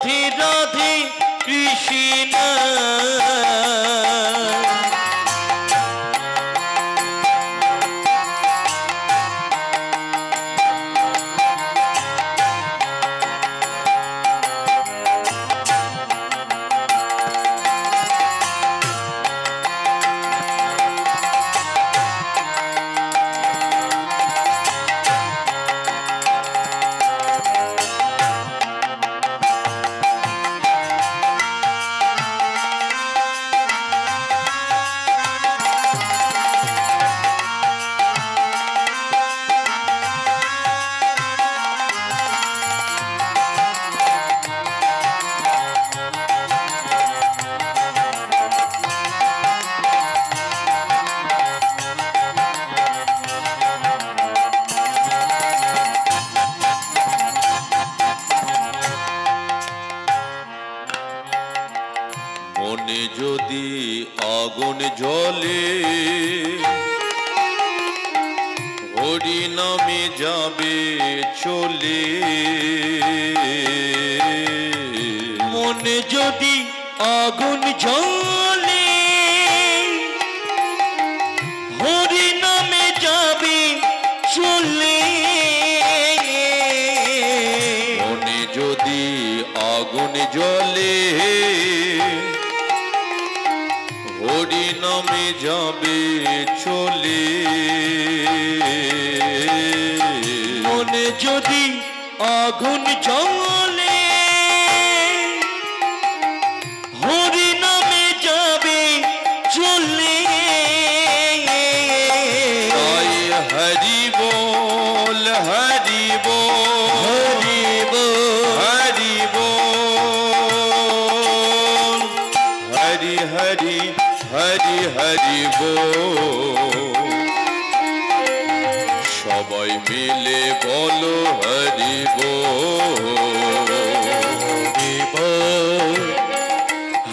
রাধে কৃষ্ণ মনে যদি আগুন জ্বলে হরি নামে যাবে চলে মনে যদি আগুন জ্বলে হরি নামে যাবে চলে মনে যদি আগুন জ্বলে হরি নামে যাবে চলে মনে যদি আগুন জ্বলে হরি নামে যাবে চলে হরি বল হরি বল হরি বল হরি বল হরি হরি হরি হরি বল সবাই মিলে বলো হরি বল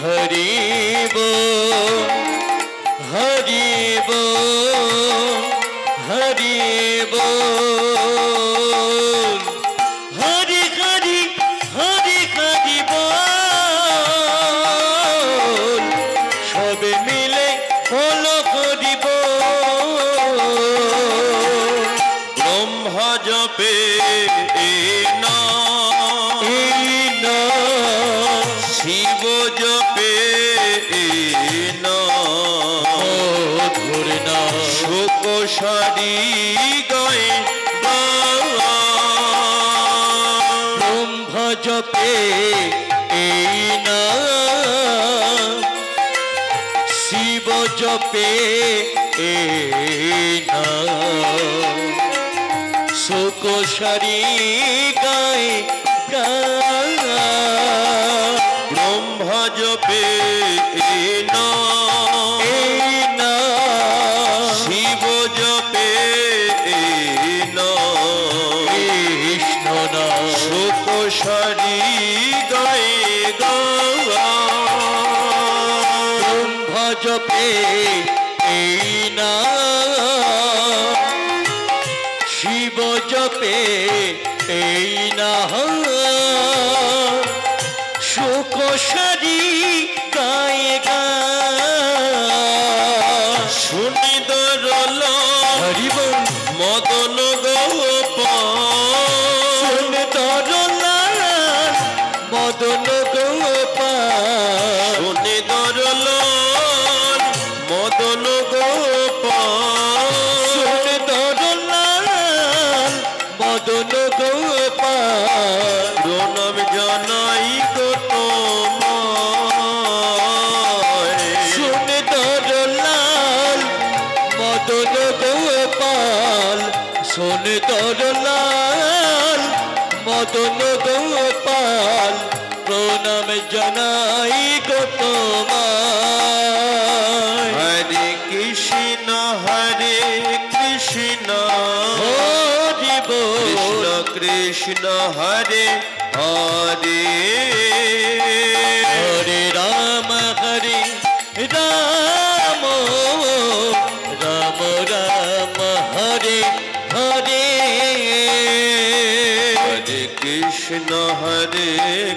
হরি বল হরি বল হরি বল হরি হরি হরি হরি বল সবে মিলে হলো হরি বল ব্রহ্মা জপে না শিব জপে না ধরে না শোক সারি গায়ে ব্রহ্মা জপে না শিব জপে না শোক সারি গায়ে ব্রহ্মা জপে না শিব জপে না কৃষ্ণ না শোক সারি গায়ে ব্রহ্মা জপে না শিব জপে না শোক সারি গায়ে শুনি দরল হরিব মদন গোপাল শুনি দরল মদন গোপাল শুনি দরল মদন গোপাল শুনি দরল মদন গোপাল প্রণাম জানাই গো তোমায় শুনে দরলাল মদন গোপাল শুনে দরলাল মদন গোপাল প্রণাম জানাই গো তোমায় হরে কৃষ্ণ হরি বল কৃষ্ণ হরে হরে হরে রাম রাম রাম রাম হরে হরে হরে কৃষ্ণ হরে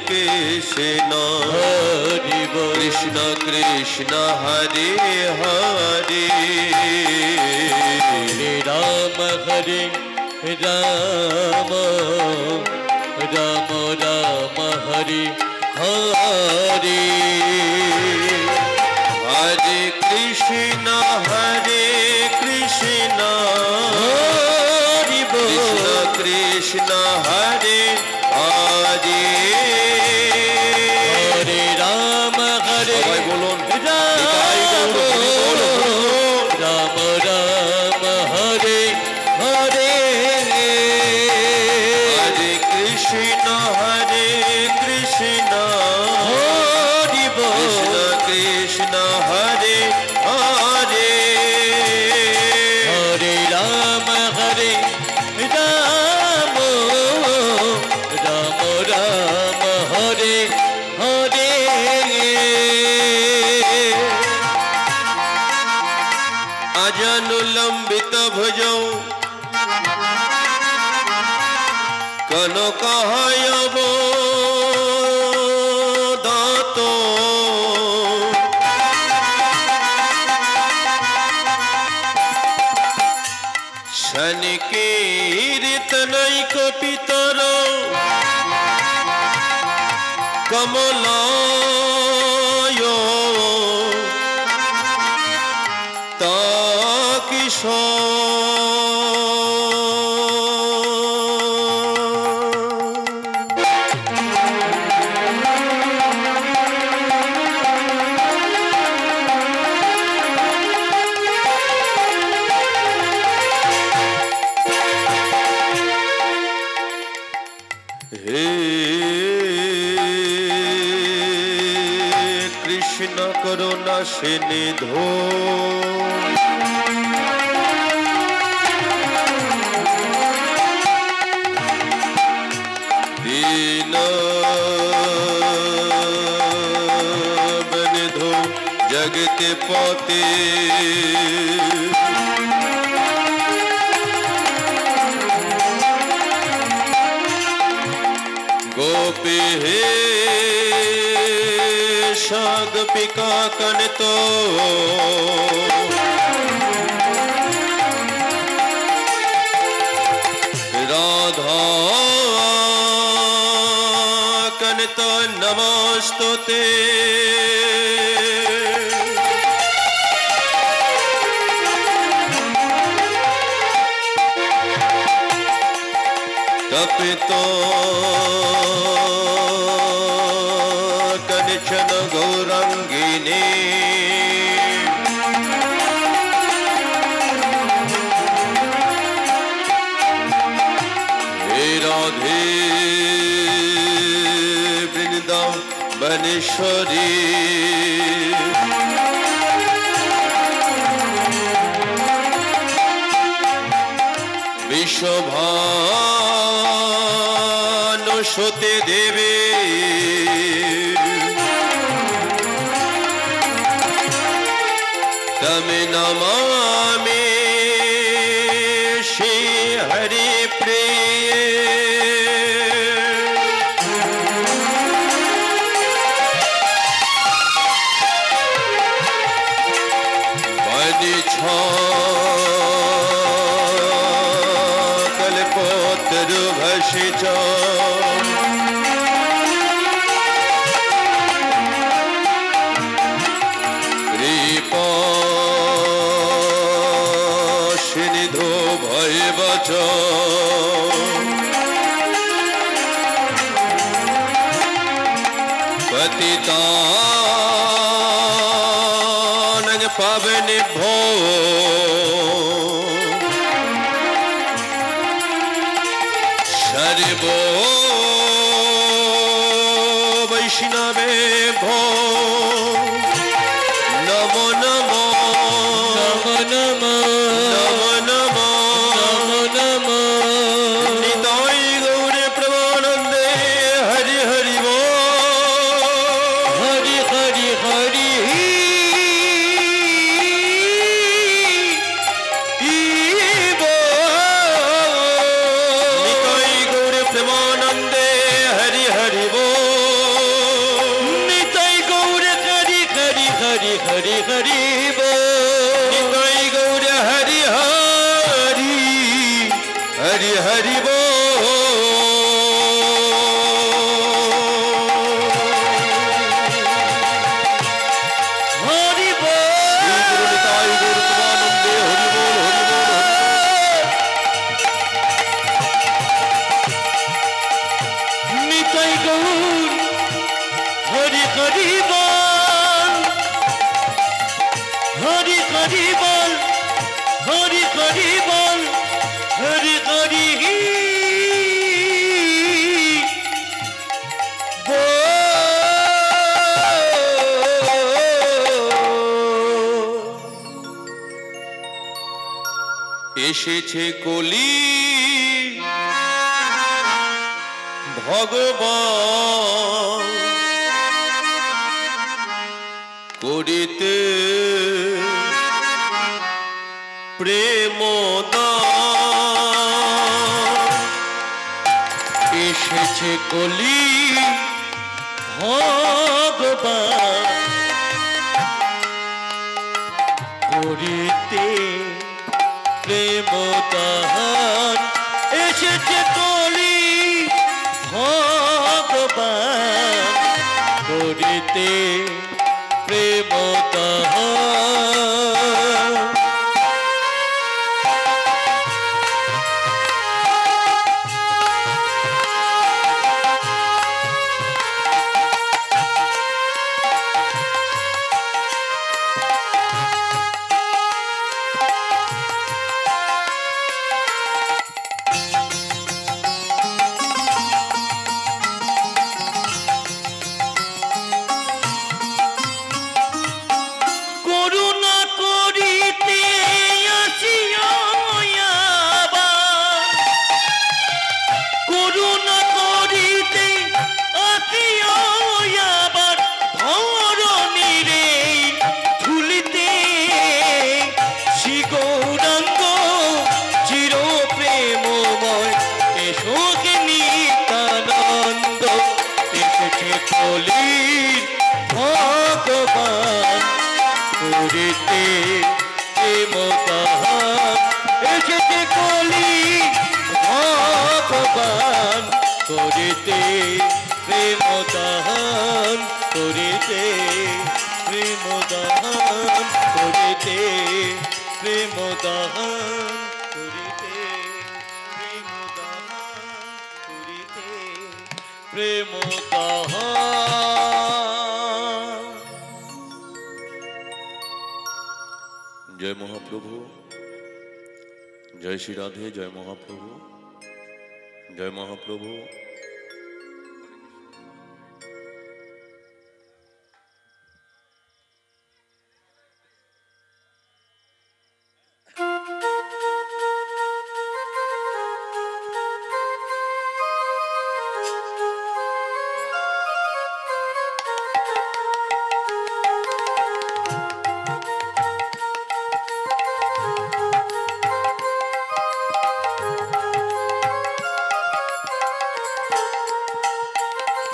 কৃষ্ণ कृष्ण हरि बोल कृष्ण कृष्ण हरे हरे हरे राम राम राम हरे हरे हरे कृष्ण हरि बोल कृष्ण हरे हरे हरे राम সবাই বলুন राम राम हरे हरे हरे कृष्ण हरि बोल कृष्ण हरे हरे हरे राम राम राम हरे हरे अजनुलंबित भुजौ कनकायबो दातो शनिकीर्तनैक पितरो कमलायो हे कृष्ण करुणा सिंधु दीन बंधु जगत पते गोपी हे गोपिका कनतो राधा कनतो नमस्तुते तपितो कनिचन गौरंगिनी हे राधे वृंदावनेश्वरी विश्वभानुसुते देवी तमे नमामि श्री हरि प्रिय कल्पोत्तरु भषिच कृपासिन्धो भयवच पतितानां पावनेभ्यो सर्वो वैष्णवेभ्यो नमो नमो नमो नमो नमो नमो नमो निताय गौर प्रमानंदे हरि हरि बोल हरि हरि हरि निताय गौर प्रेमानंदे हरि हरि बोल হরি হরি বল নিতাই গৌর হরি হরি হরি হরি হরি বল নিতাই গৌর প্রেমানন্দে হরি বল হরি বল নিতাই গৌর হরি হরি বল হরি হরি বল হরি হরি বল হরি হরি এসেছে কলি ভগবান করিতে প্রেমদান এসেছে কলি ভগবান করিতে প্রেমদান এসেছে কলি ভগবান করিতে প্রেমদান করুণা করিতে আসিয়া আবার করুণা করিতে আসিয়া আবার ধরণীরে ঝুলিতে শ্রী গৌরাঙ্গ চির প্রেমময় এসোকে নিত্যানন্দ এসেছে কলির ভগবান করিতে প্রেমদান এসেছে কলি ভগবান করিতে প্রেমদান করিতে প্রেমদান করিতে প্রেমদান করিতে প্রেমদান করিতে প্রেমদান। জয় মহাপ্রভু, জয় শ্রী রাধে, জয় মহাপ্রভু, জয় মহাপ্রভু।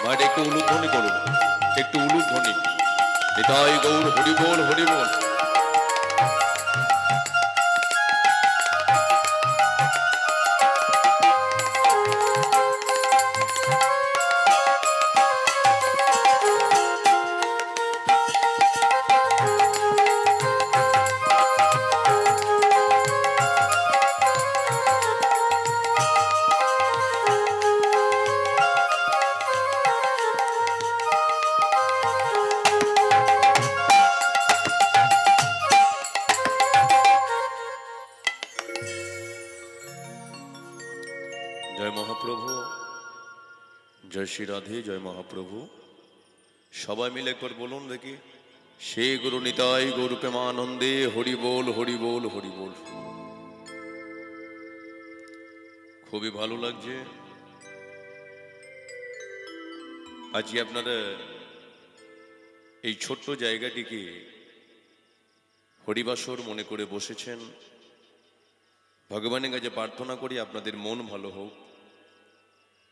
ভাই একটু উলুধ্বনি করুন, একটু উলুধ্বনি। নিতাই গৌর হরি বল হরি বল। জয় মহাপ্রভু, জয় শ্রী রাধে, জয় মহাপ্রভু। সবাই মিলে একবার বলুন দেখি, সে গুরু নিতাই গৌর প্রেমানন্দে হরি বল হরি বল হরি বল। খুবই ভালো লাগছে আজকে আপনারা এই ছোট্ট জায়গাটিকে হরিবাসর মনে করে বসেছেন। ভগবানের কাছে প্রার্থনা করি আপনাদের মন ভালো হোক,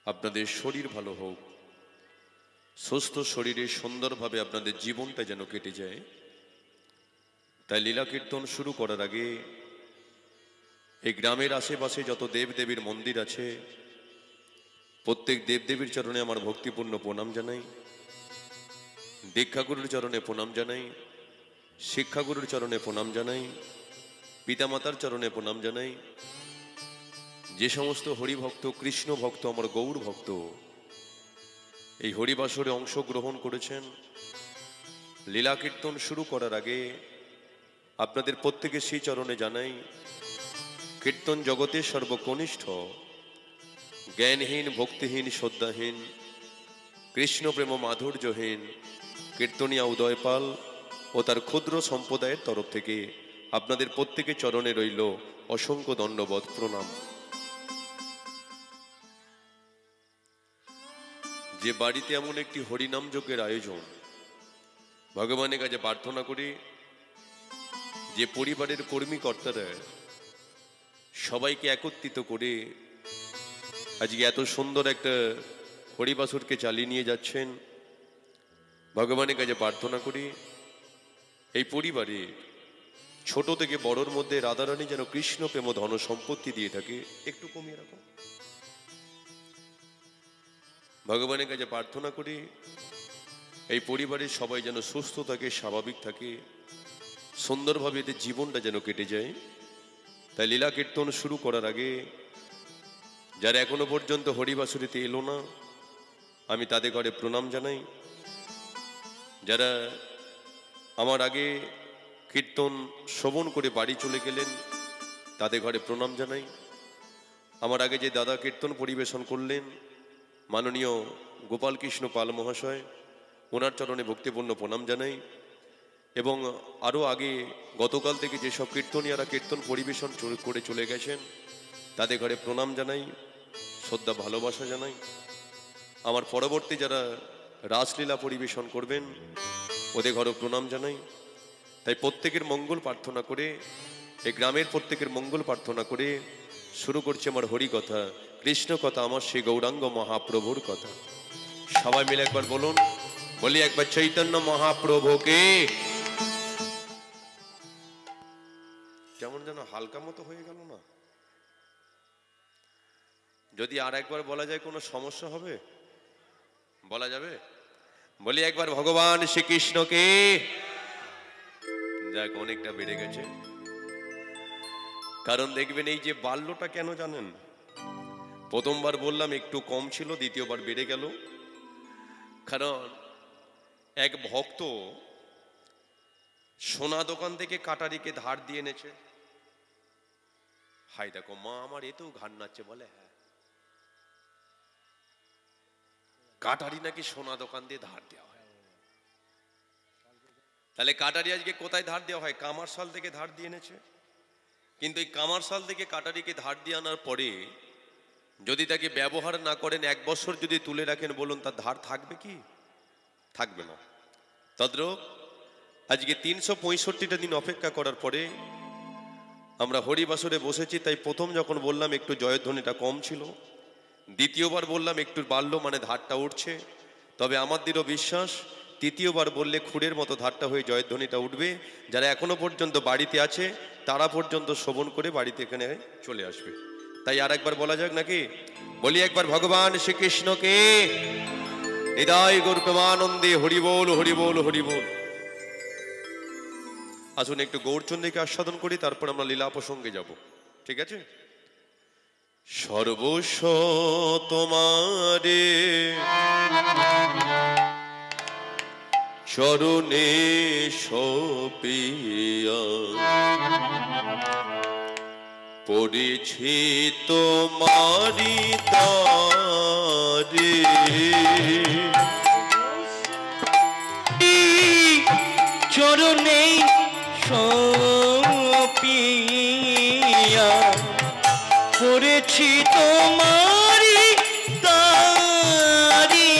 আপনাদের শরীর ভালো হোক, সুস্থ শরীরে সুন্দরভাবে আপনাদের জীবনটা যেন কেটে যায়। তাই লীলা কীর্তন শুরু করার আগে এই গ্রামের আশেপাশে যত দেবদেবীর মন্দির আছে প্রত্যেক দেবদেবীর চরণে আমার ভক্তিপূর্ণ প্রণাম জানাই। দীক্ষাগুরুর চরণে প্রণাম জানাই, শিক্ষাগুরুর চরণে প্রণাম জানাই, পিতামাতার চরণে প্রণাম জানাই। যে সমস্ত হরিভক্ত, কৃষ্ণ ভক্ত, আমার গৌর ভক্ত এই হরিবাসরে অংশগ্রহণ করেছেন, লীলা কীর্তন শুরু করার আগে আপনাদের প্রত্যেকে শ্রী চরণে জানাই, কীর্তন জগতের সর্বকনিষ্ঠ, জ্ঞানহীন, ভক্তিহীন, শ্রদ্ধাহীন, কৃষ্ণ প্রেম মাধুর্যহীন কীর্তনিয়া উদয়পাল ও তার ক্ষুদ্র সম্প্রদায়ের তরফ থেকে আপনাদের প্রত্যেকের চরণে রইল অসংখ্য দণ্ডবৎ প্রণাম। যে বাড়িতে এমন একটি হরিনাম যজ্ঞের আয়োজন, ভগবানের কাছে প্রার্থনা করি যে পরিবারের কর্মী কর্তারা সবাইকে একত্রিত করে আজকে এত সুন্দর একটা হরিবাসরকে চালিয়ে নিয়ে যাচ্ছেন, ভগবানের কাছে প্রার্থনা করি এই পরিবারে ছোট থেকে বড়র মধ্যে রাধারানী যেন কৃষ্ণ প্রেম ধন সম্পত্তি দিয়ে থাকে। একটু কমিয়ে রাখো। ভগবানের কাছে প্রার্থনা করি এই পরিবারের সবাই যেন সুস্থ থাকে, স্বাভাবিক থাকে, সুন্দরভাবে এদের জীবনটা যেন কেটে যায়। তাই লীলা কীর্তন শুরু করার আগে যারা এখনো পর্যন্ত হরিবাসরিতে এলো না, আমি তাদের ঘরে প্রণাম জানাই। যারা আমার আগে কীর্তন শ্রবণ করে বাড়ি চলে গেলেন, তাদের ঘরে প্রণাম জানাই। আমার আগে যে দাদা কীর্তন পরিবেশন করলেন, মাননীয় গোপাল কৃষ্ণ পাল মহাশয়, ওনার চরণে ভক্তিপূর্ণ প্রণাম জানাই। এবং আরও আগে গতকাল থেকে যেসব কীর্তনীয়ারা কীর্তন পরিবেশন করে চলে গেছেন, তাদের ঘরে প্রণাম জানাই, শ্রদ্ধা ভালোবাসা জানাই। আমার পরবর্তী যারা রাসলীলা পরিবেশন করবেন, ওদের ঘরেও প্রণাম জানাই। তাই প্রত্যেকের মঙ্গল প্রার্থনা করে, এই গ্রামের প্রত্যেকের মঙ্গল প্রার্থনা করে শুরু করছে আমার হরি কথা, কৃষ্ণ কথা, আমার সেই গৌরাঙ্গ মহাপ্রভুর কথা। সবাই মিলে একবার বলুন, বলি একবার চৈতন্য মহাপ্রভুকে। কেমন যেন হালকা মতো হয়ে গেল না? যদি আর একবার বলা যায় কোনো সমস্যা হবে? বলা যাবে? বলি একবার ভগবান শ্রীকৃষ্ণকে। যাক, অনেকটা বেড়ে গেছে। কারণ দেখবেন এই যে বাল্যটা কেন জানেন? প্রথমবার বললাম একটু কম ছিল, দ্বিতীয়বার বেড়ে গেল। কারণ এক ভক্ত সোনা দোকান থেকে কাটারিকে ধার দিয়ে এনেছে। হাই দেখো মা আমার এতেও ঘাড় নাচছে, বলে হ্যাঁ, কাটারি নাকি সোনা দোকান দিয়ে ধার দেওয়া হয়। তাহলে কাটারি আজকে কোথায় ধার দেওয়া হয়? কামারশাল থেকে ধার দিয়ে এনেছে। কিন্তু এই কামারশাল থেকে কাটারিকে ধার দিয়ে আনার পরে যদি তাকে ব্যবহার না করেন, 1 বছর যদি তুলে রাখেন, বলুন তার ধার থাকবে কি? থাকবে না। তদ্রূপ আজকে 365টা দিন অপেক্ষা করার পরে আমরা হরিবাসরে বসেছি। তাই প্রথম যখন বললাম একটু জয়ধ্বনিটা কম ছিল, দ্বিতীয়বার বললাম একটু বাড়লো, মানে ধারটা উঠছে। তবে আমার দৃঢ় বিশ্বাস তৃতীয়বার বললে খুঁড়ের মতো ধারটা হয়ে জয়ধ্বনিটা উঠবে। যারা এখনো পর্যন্ত বাড়িতে আছে তারা পর্যন্ত শ্রবণ করে বাড়িতে এখানে চলে আসবে। তাই আর একবার বলা যাক নাকি? বলি একবার ভগবান শ্রীকৃষ্ণকে। হৃদয় গৌরপ্রেমানন্দে হরি বল, হরি বল, হরি বল। আসুন একটু গৌরচন্দ্রকে আস্বাদন করি, তারপর আমরা লীলা প্রসঙ্গে যাব। ঠিক আছে? সর্বস্ব তোমারে চরণে সপিয়া পড়েছি তোমারি দ্বারে, চরণে সপিয়া পড়েছি তোমারি দ্বারে।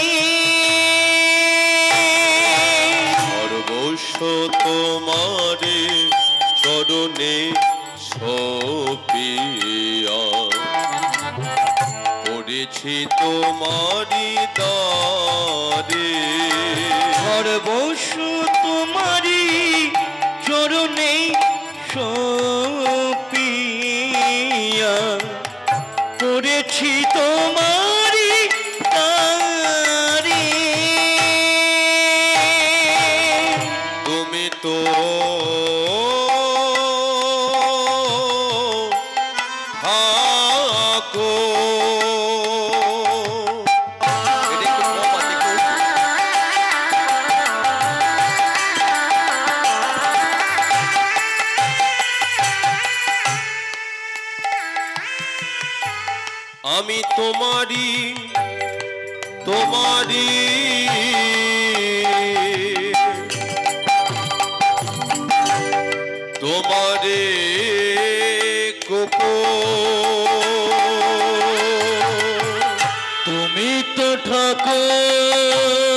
সর্বস্ব তোমারে চরণে সপিয়া পড়েছি তোমারি দ্বারে। সর্বস্ব তোমারি চরণে আমি তোমারি তোমারি তোমারে কোকো তুমি তো ঠাকুর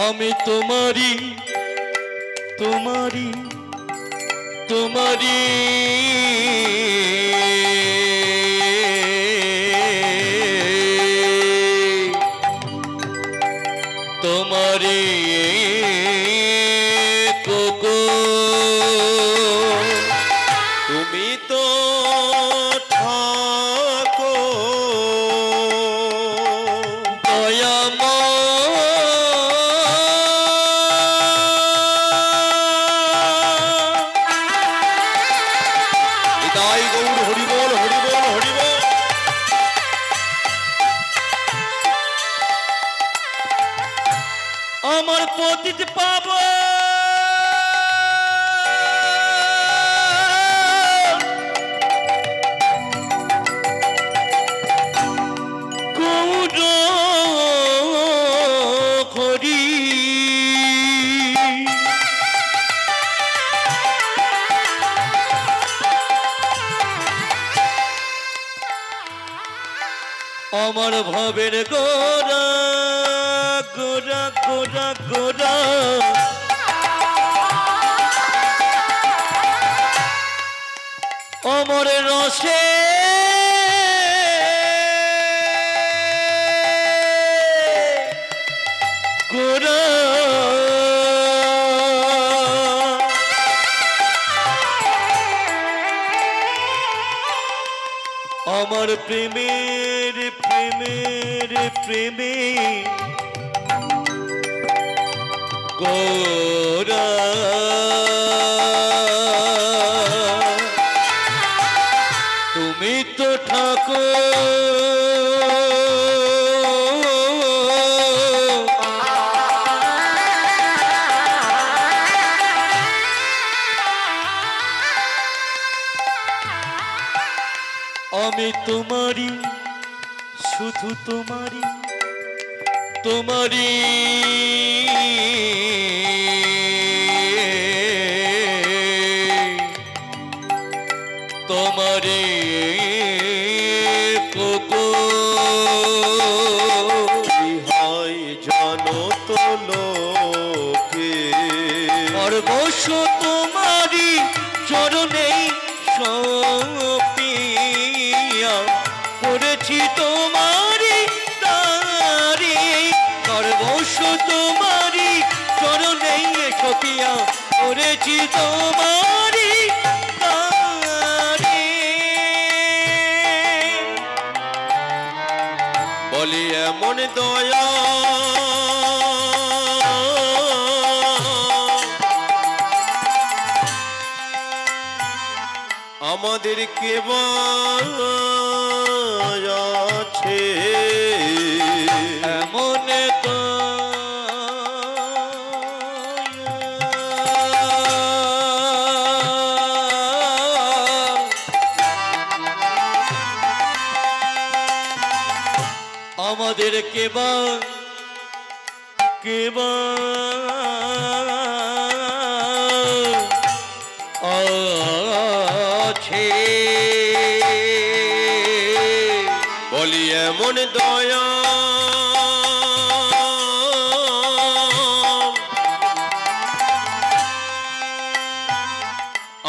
আমি তোমারি তোমারি তোমারি তোমারি কোকো তুমি তো ঠাকো তাই গৌর হরিবল হরিবল হরিবল। আমার পতিত পাব গৌর হরি আমার ভাবের গোরা গোরা গোরা গোরা অমর রসে গোরা আমার প্রেমের প্রেমের প্রেমে গোরা তুমি তো ঠাকুর আমি তোমারি শুধু তোমারি তোমারি তোমারি কোকো হয় জানো তো লোকে সর্বস্ব তোমারি চরণেই সপিয়া করেছি তোমারি তারি সর্বস্ব তোমারি চরণেই সপিয়া করেছি তোমারি তারি বলি এমন দয়া আমাদের কেবা আছে এমন আমাদের কেবা কেবা আছে বলি এমন দয়া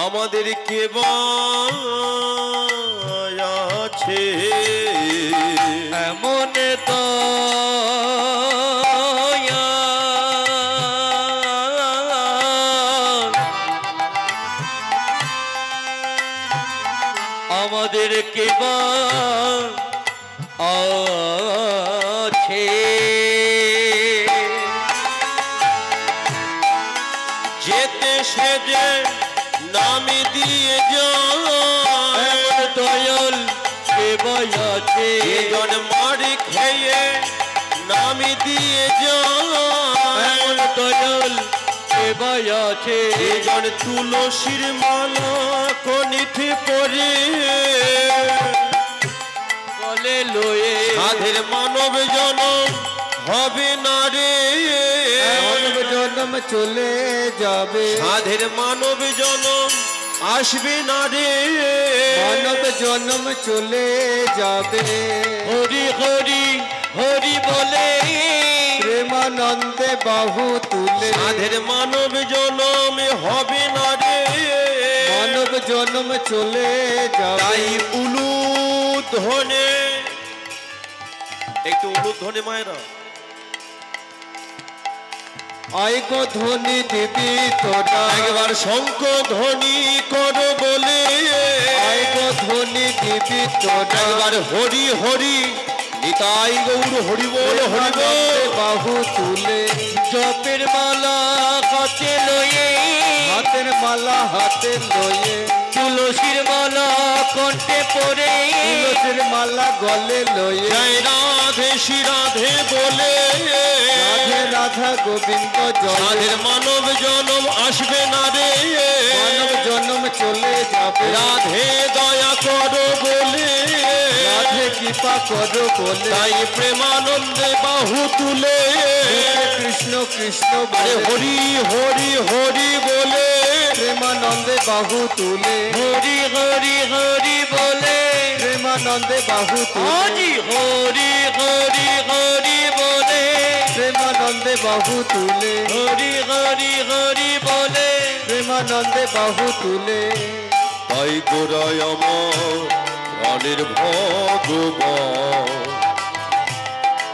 আমাদের কেবা আছে এমন দয়া আমাদের কেবা আছে যেতে সেজে নামে দিয়ে যায় দয়াল কে সেবাই আছে জন মারি খেয়ে নামি দিয়ে এমন যায় দয়াল সেবাই আছে জন তুলসীর মালা কনিঠে পরে বলে লয়ে সাধের মানব জনম হবে না রে মানব জন্ম চলে যাবে সাধের মানব জনম আসবে না রে মানব জন্ম চলে যাবে হরি হরি হরি বলে প্রেমানন্দে বাহু তুলে সাধের মানব জনম হবে না রে মানব জন্ম চলে যাবে তাই উলুধ্বনে একটু উলুধ্বনে মায়েরা আই গো ধ্বনি দিবি তোরা একবার শঙ্খ ধ্বনি করো বলে আই গো ধ্বনি দিবি তোরা একবার হরি হরি নিতাই গৌর হরি বল হরি বল বাহু তুলে জপের মালা হাতে লয়ে হাতের মালা হাতে লয়ে তুলসীর মালা কণ্ঠে পরে তুলসীর মালা গলে লয়ে জয় রাধে শ্রী রাধে বলে রাধে রাধা গোবিন্দ জয় সাধের মানব জনম আসবে না রে মানব জন্ম চলে যাবে রাধে দয়া করো বলে রাধে কৃপা করো বলে তাই প্রেমানন্দে বাহু তুলে কৃষ্ণ কৃষ্ণ আরে বলে হরি হরি হরি বলে প্রেমানন্দে বাহু তুলে হরি হরি হরি বলে প্রেমানন্দে বাহু তুলে হরি হরি হরি বলে প্রেমানন্দে বাহু তুলে হরি হরি হরি বলে প্রেমানন্দে বাহু তুলে তাই গোড়ায় আমার প্রাণের ভগবান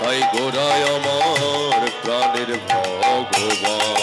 তাই গোড়ায় আমার প্রাণের ভগবান